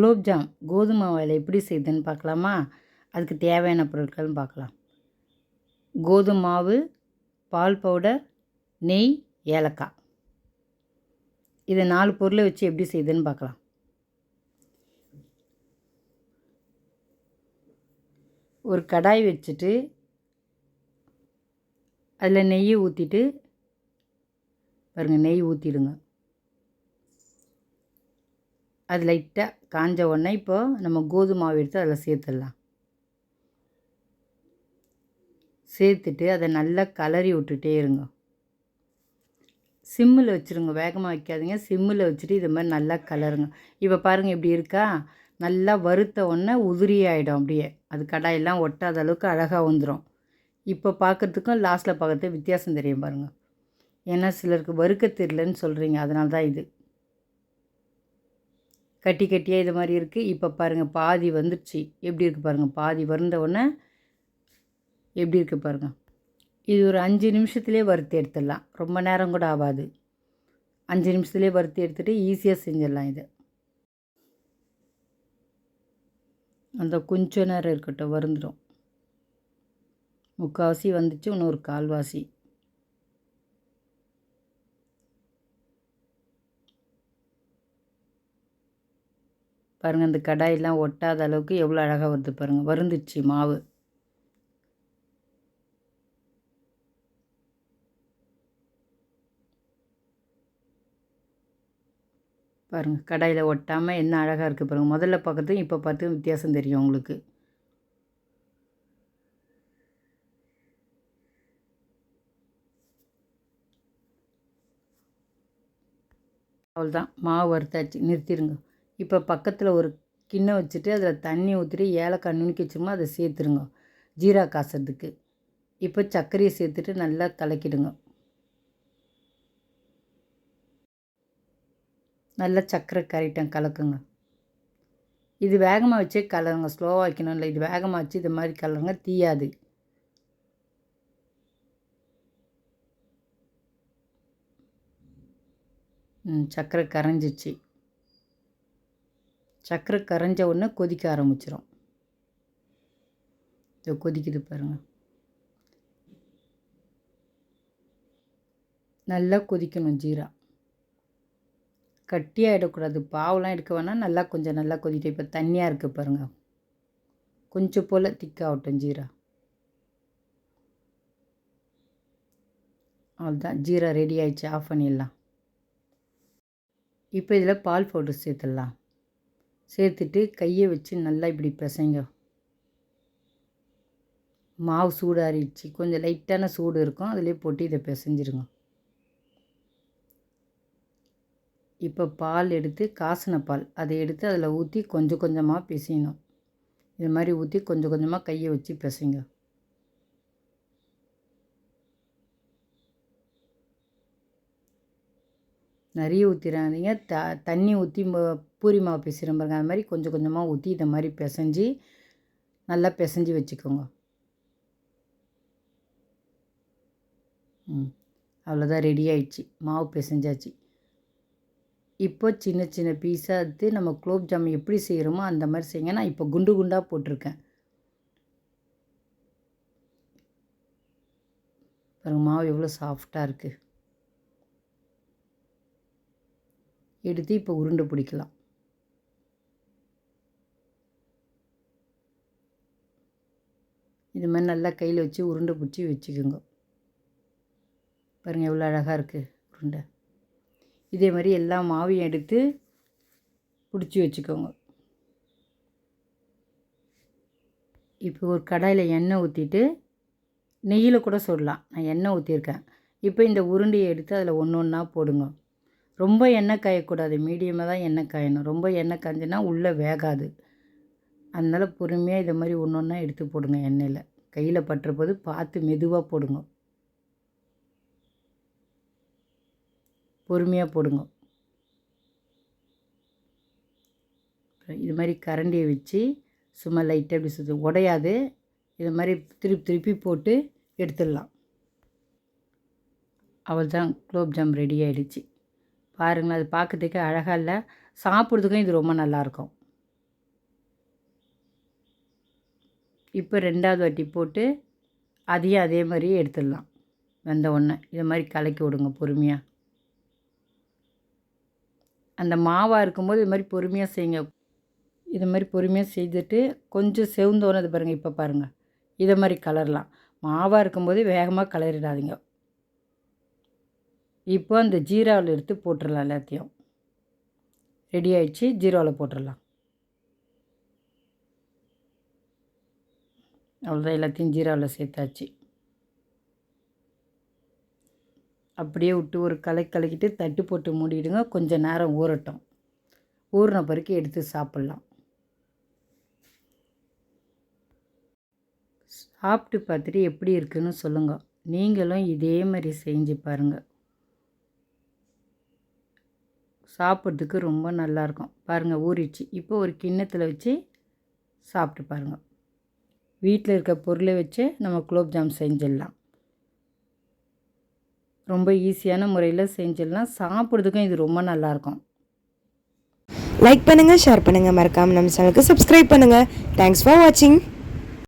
குலோப்ஜாம் கோதுமை மாவில் எப்படி செய்யுதுன்னு பார்க்கலாமா? அதுக்கு தேவையான பொருட்கள்னு பார்க்கலாம். கோதுமை மாவு, பால் பவுடர், நெய், ஏலக்காய். இதை 4 பொருளை வச்சு எப்படி செய்யுதுன்னு பார்க்கலாம். ஒரு கடாய் வச்சுட்டு அதில் நெய்யை ஊற்றிட்டு பாருங்கள், நெய் ஊற்றிடுங்க. அது லைட்டாக காஞ்ச உடனே இப்போது நம்ம கோதுமை மாவு எடுத்து அதில் சேர்த்துடலாம். சேர்த்துட்டு அதை நல்லா கலரி விட்டுட்டே இருங்க. சிம்மில் வச்சுருங்க, வேகமாக வைக்காதீங்க. சிம்மில் வச்சுட்டு இது மாதிரி நல்லா கலருங்க. இப்போ பாருங்கள் எப்படி இருக்கா? நல்லா வறுத்த உடனே உதிரி ஆகிடும். அப்படியே அது கடாயெல்லாம் ஒட்டாத அளவுக்கு அழகாக வந்துடும். இப்போ பார்க்குறதுக்கும் லாஸ்ட்டில் பார்க்குறதுக்கு வித்தியாசம் தெரியும் பாருங்கள். ஏன்னா சிலருக்கு வறுக்க தெரியலன்னு சொல்கிறீங்க, அதனால தான் இது கட்டி கட்டியாக இது மாதிரி இருக்குது. இப்போ பாருங்கள், பாதி வந்துடுச்சு. எப்படி இருக்குது பாருங்கள், பாதி வறுந்த உடனே எப்படி இருக்குது பாருங்கள். இது ஒரு 5 நிமிஷத்துலேயே வறுத்து எடுத்துடலாம். ரொம்ப நேரம் கூட ஆகாது. 5 நிமிஷத்துலேயே வறுத்து எடுத்துகிட்டு ஈஸியாக செஞ்சிடலாம். இது அந்த கொஞ்ச நேரம் இருக்கட்டும், வருந்துடும். முக்கால்வாசி வந்துச்சு, இன்னொரு கால்வாசி. பாருங்கள், அந்த கடாயெல்லாம் ஒட்டாத அளவுக்கு எவ்வளோ அழகாக வருது பாருங்கள். வருந்துச்சு மாவு. பாருங்கள், கடாயில் ஒட்டாமல் என்ன அழகாக இருக்குது பாருங்கள். முதல்ல பார்க்குறதும் இப்போ பார்த்து வித்தியாசம் தெரியும் உங்களுக்கு. அவ்வளோதான், மாவு வறுத்தாச்சு, நிறுத்திடுங்க. இப்போ பக்கத்தில் ஒரு கிண்ணம் வச்சுட்டு அதில் தண்ணி ஊற்றிட்டு ஏலக்காய் நுணுக்கி வச்சுருமா அதை சேர்த்துருங்க, ஜீரா காசுறதுக்கு. இப்போ சர்க்கரையை சேர்த்துட்டு நல்லா கலக்கிடுங்க. நல்லா சர்க்கரை கரைட்டம் கலக்குங்க. இது வேகமாக வச்சே கலருங்க, ஸ்லோவாக வைக்கணும் இல்லை. இது வேகமாக வச்சு இது மாதிரி கலருங்க, தீயாது. சர்க்கரை கரைஞ்சிச்சு. சர்க்கரை கரைஞ்ச உடனே கொதிக்க ஆரம்பிச்சிடும். இது கொதிக்குது பாருங்கள். நல்லா கொதிக்கணும். ஜீரா கட்டியாக எடுக்கக்கூடாது, பாவெலாம் எடுக்க வேணாம். நல்லா கொஞ்சம் நல்லா கொதிட்டு இப்போ தண்ணியாக இருக்குது பாருங்கள். கொஞ்சம் போல் திக்காகட்டும் ஜீரா. அவ்வளோதான், ஜீரா ரெடி ஆகிடுச்சு. ஆஃப் பண்ணிடலாம். இப்போ இதில் பால் பவுடர் சேர்த்துடலாம். சேர்த்துட்டு கையை வச்சு நல்லா இப்படி பிசைங்க. மாவு சூடாறிடுச்சு, கொஞ்சம் லைட்டான சூடு இருக்கும், அதிலே போட்டு இதை பிசைஞ்சிருங்க. இப்போ பால் எடுத்து காசின பால் அதை எடுத்து அதில் ஊற்றி கொஞ்சம் கொஞ்சமாக பிசையணும். இது மாதிரி ஊற்றி கொஞ்சம் கொஞ்சமாக கையை வச்சு பிசைங்க. நிறைய ஊற்றிடாதீங்க. தண்ணி ஊற்றி பூரி மாவு பிசைகிற பாருங்க, அது மாதிரி கொஞ்சம் கொஞ்சமாக ஊற்றி இதை மாதிரி பிசைஞ்சு நல்லா பிசைஞ்சு வச்சுக்கோங்க. அவ்வளோதான், ரெடி ஆயிடுச்சு. மாவு பிசைஞ்சாச்சு. இப்போ சின்ன சின்ன பீஸாக எடுத்து நம்ம குலோப் ஜாம் எப்படி செய்கிறோமோ அந்த மாதிரி செய்யுங்க. நான் இப்போ குண்டு குண்டாக போட்டிருக்கேன் பாருங்கள். மாவு எவ்வளோ சாஃப்டாக இருக்குது. எடுத்து இப்போ உருண்டை பிடிக்கலாம். இது மாதிரி நல்லா கையில் வச்சு உருண்டை பிடிச்சி வச்சுக்கோங்க. பாருங்கள் எவ்வளோ அழகாக இருக்குது உருண்டை. இதே மாதிரி எல்லா மாவையும் எடுத்து பிடிச்சி வச்சுக்கோங்க. இப்போ ஒரு கடாயில் எண்ணெய் ஊற்றிட்டு நெய்யில் கூட சுடலாம். நான் எண்ணெய் ஊற்றிருக்கேன். இப்போ இந்த உருண்டையை எடுத்து அதில் ஒன்று ஒன்றா போடுங்க. ரொம்ப எண்ணெய் காயக்கூடாது, மீடியமாக தான் எண்ணெய் காயணும். ரொம்ப எண்ணெய் காய்ஞ்சினா உள்ளே வேகாது. அதனால் பொறுமையாக இதை மாதிரி ஒன்று ஒன்றா எடுத்து போடுங்க. எண்ணெயில் கையில் பட்டுற போது பார்த்து மெதுவாக போடுங்க, பொறுமையாக போடுங்க. இது மாதிரி கரண்டியை வச்சு சும்மா லைட்டாக இப்படி சுற்றி உடையாது. இது மாதிரி திருப்பி திருப்பி போட்டு எடுத்துடலாம். அவ்வளோதான், குலோப்ஜாம் ரெடி ஆகிடுச்சு. பாருங்கள், அது பார்க்கறதுக்கே அழகாக இல்லை, சாப்பிட்றதுக்கும் இது ரொம்ப நல்லாயிருக்கும். இப்போ 2வது வாட்டி போட்டு அதையும் அதே மாதிரியே எடுத்துடலாம். வெந்த உடனே இதை மாதிரி கலக்கி விடுங்க பொறுமையாக. அந்த மாவாக இருக்கும்போது இது மாதிரி பொறுமையாக செய்யுங்க. இது மாதிரி பொறுமையாக செய்துட்டு கொஞ்சம் செவந்தோன்னு அது பாருங்கள். இப்போ பாருங்கள், இதை மாதிரி கலரலாம். மாவாக இருக்கும்போது வேகமாக கலரிடாதீங்க. இப்போ அந்த ஜீராவில் எடுத்து போட்டுடலாம். எல்லாத்தையும் ரெடி ஆகிடுச்சு. ஜீராவில் போட்டுடலாம். அவ்வளோதான், எல்லாத்தையும் ஜீராவில் சேர்த்தாச்சு. அப்படியே விட்டு ஒரு கலக்கிட்டு தட்டு போட்டு மூடிடுங்க. கொஞ்சம் நேரம் ஊறட்டும். ஊறின பிறகு எடுத்து சாப்பிட்லாம். சாப்பிட்டு பார்த்துட்டு எப்படி இருக்குன்னு சொல்லுங்கள். நீங்களும் இதே மாதிரி செஞ்சு பாருங்கள். சாப்பிட்றதுக்கு ரொம்ப நல்லாயிருக்கும். பாருங்கள், ஊறிடுச்சு. இப்போ ஒரு கிண்ணத்தில் வச்சு சாப்பிட்டு பாருங்கள். வீட்டில் இருக்க பொருளை வச்சு நம்ம குலோப்ஜாம் செஞ்சிடலாம். ரொம்ப ஈஸியான முறையில் செஞ்சிடலாம். சாப்பிட்றதுக்கும் இது ரொம்ப நல்லாயிருக்கும். லைக் பண்ணுங்கள், ஷேர் பண்ணுங்கள், மறக்காமல் நம்ம சேனலுக்கு சப்ஸ்கிரைப் பண்ணுங்கள். தேங்க்ஸ் ஃபார் வாட்சிங்.